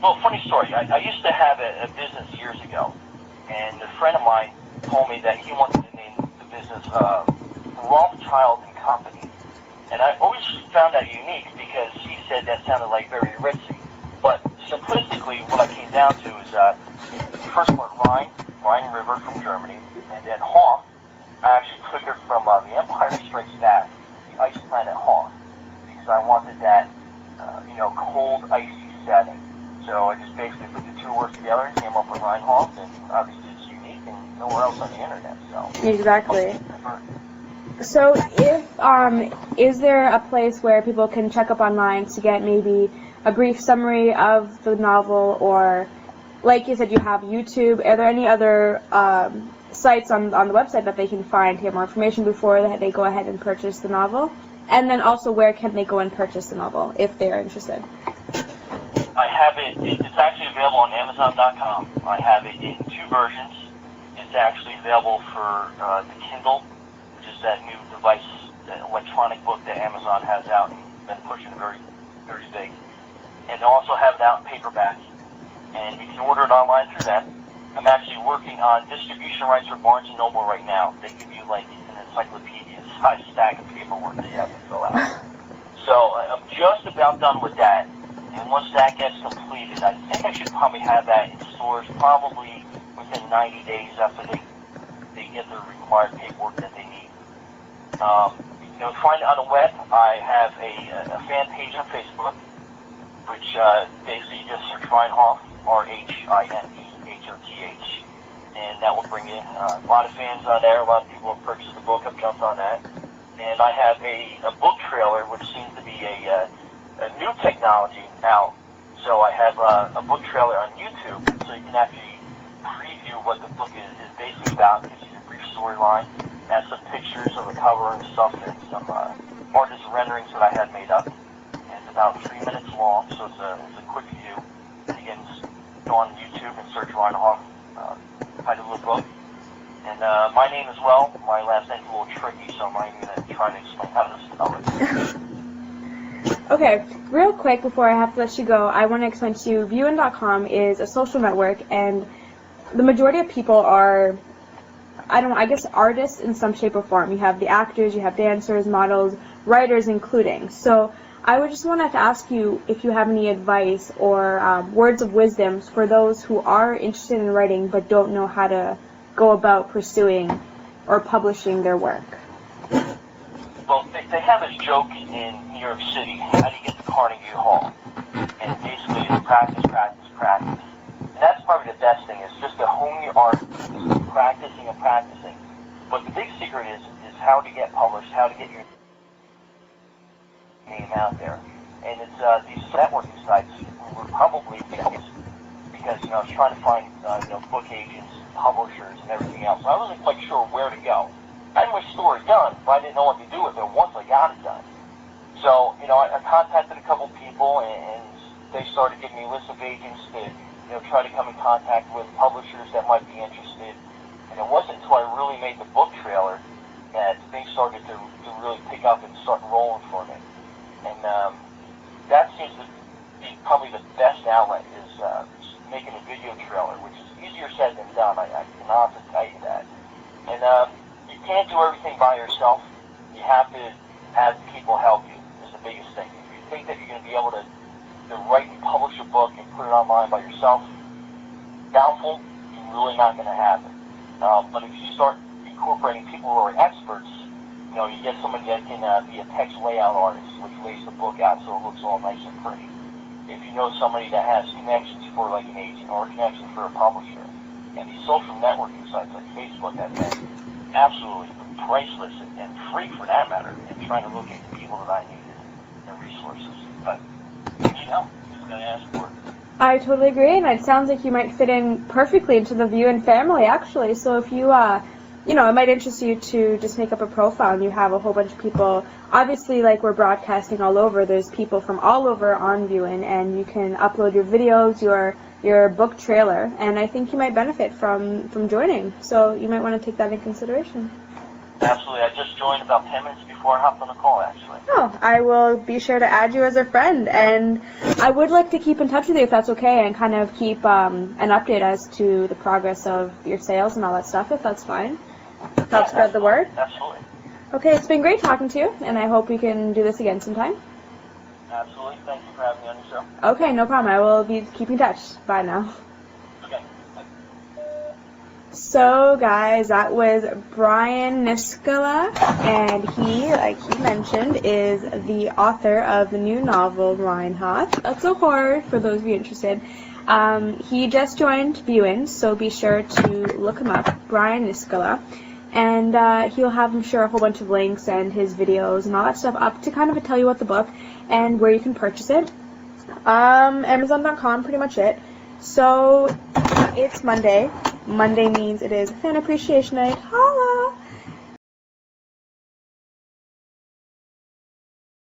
Well, funny story. I used to have a business years ago, and a friend of mine told me that he wanted to name the business Rothschild and Company. And I always found that unique because he said that sounded like very ritzy. But simplistically, what I came down to is the first part Rhine River from Germany, and then Hoth. I actually took it from The Empire Strikes Back, the ice planet Hoth, because I wanted that, cold, icy setting. So I just basically put the two words together and came up with Rhinehoth, and obviously it's unique and nowhere else on the internet. So exactly. So is there a place where people can check up online to get maybe a brief summary of the novel, or like you said, you have YouTube? Are there any other sites on the website that they can find to get more information before they go ahead and purchase the novel? And then also, where can they go and purchase the novel if they're interested? I have it. It's actually available on Amazon.com. I have it in two versions. It's actually available for the Kindle, which is that new device, the electronic book that Amazon has out and been pushing very, very big. And they also have it out in paperback. And you can order it online through that. I'm actually working on distribution rights for Barnes & Noble right now. They give you like an encyclopedia-sized stack of paperwork that you have to fill out. So I'm just about done with that. And once that gets completed, I think I should probably have that in stores probably within 90 days after they get the required paperwork that they need. Find it on the web. I have a fan page on Facebook, which basically just search Rhinehoth, Rhinehoth, and that will bring in a lot of fans on there. A lot of people have purchased the book, have jumped on that. And I have a book trailer, which seems to be a new technology now. So I have a book trailer on YouTube, so you can actually preview what the book is basically about. It gives you a brief storyline, has some pictures of the cover and stuff, and some artist renderings that I had made up. And it's about 3 minutes long, so it's a quick view. And again, just go on YouTube and search Rhinehoth, title of the book. And my name as well. My last name's a little tricky, so I'm not even going to try to explain how to spell it. Okay, real quick before I have to let you go, I want to explain to you, Viewin.com is a social network, and the majority of people are, I guess artists in some shape or form. You have the actors, you have dancers, models, writers including. So I would just want to ask you if you have any advice or words of wisdom for those who are interested in writing but don't know how to go about pursuing or publishing their work. Well, they have this joke in New York City, how do you get to Carnegie Hall? And basically it's practice, practice, practice. And that's probably the best thing, is just to hone your art, just practicing and practicing. But the big secret is how to get published, how to get your name out there. And it's these networking sites were probably because I was trying to find book agents, publishers, and everything else. So I wasn't quite sure where to go. I had my story done, but I didn't know what to do with it once I got it done. So, I contacted a couple people, and they started giving me a list of agents to, try to come in contact with publishers that might be interested. And it wasn't until I really made the book trailer that things started to really pick up and start rolling for me. And that seems to be probably the best outlet, is making a video trailer, which is easier said than done. I can honestly tell you that. And you can't do everything by yourself. You have to have people help you, is the biggest thing. If you think that you're going to be able to write and publish a book and put it online by yourself, doubtful, you're really not going to happen. But if you start incorporating people who are experts, you get somebody that can be a text layout artist, which lays the book out so it looks all nice and pretty. If you know somebody that has connections for like an agent or a connection for a publisher, and these social networking sites like Facebook have been absolutely priceless and free for that matter, and trying to locate the people that I needed and resources. But, just got to ask for it. I totally agree, and it sounds like you might fit in perfectly into the Viewin family, actually. So if you, it might interest you to just make up a profile and you have a whole bunch of people. Obviously, like we're broadcasting all over, there's people from all over on Viewin, and you can upload your videos, your book trailer, and I think you might benefit from joining. So you might want to take that in consideration. Absolutely. I just joined about 10 minutes before I hopped on the call, actually. Oh, I will be sure to add you as a friend, and I would like to keep in touch with you if that's okay, and kind of keep an update as to the progress of your sales and all that stuff, if that's fine. Help spread the word. Absolutely. Okay, it's been great talking to you, and I hope we can do this again sometime. Absolutely. Thank you for having me on your show. Okay, no problem. I will be keeping in touch. Bye now. Okay. So, guys, that was Brian Niskala, and he, like he mentioned, is the author of the new novel, Rhinehoth. That's a horror, for those of you interested. He just joined Viewin, so be sure to look him up, Brian Niskala. And he'll have, I'm sure, a whole bunch of links and his videos and all that stuff up to kind of tell you about the book and where you can purchase it. Amazon.com, pretty much it. So, it's Monday. Monday means it is Fan Appreciation Night. Holla!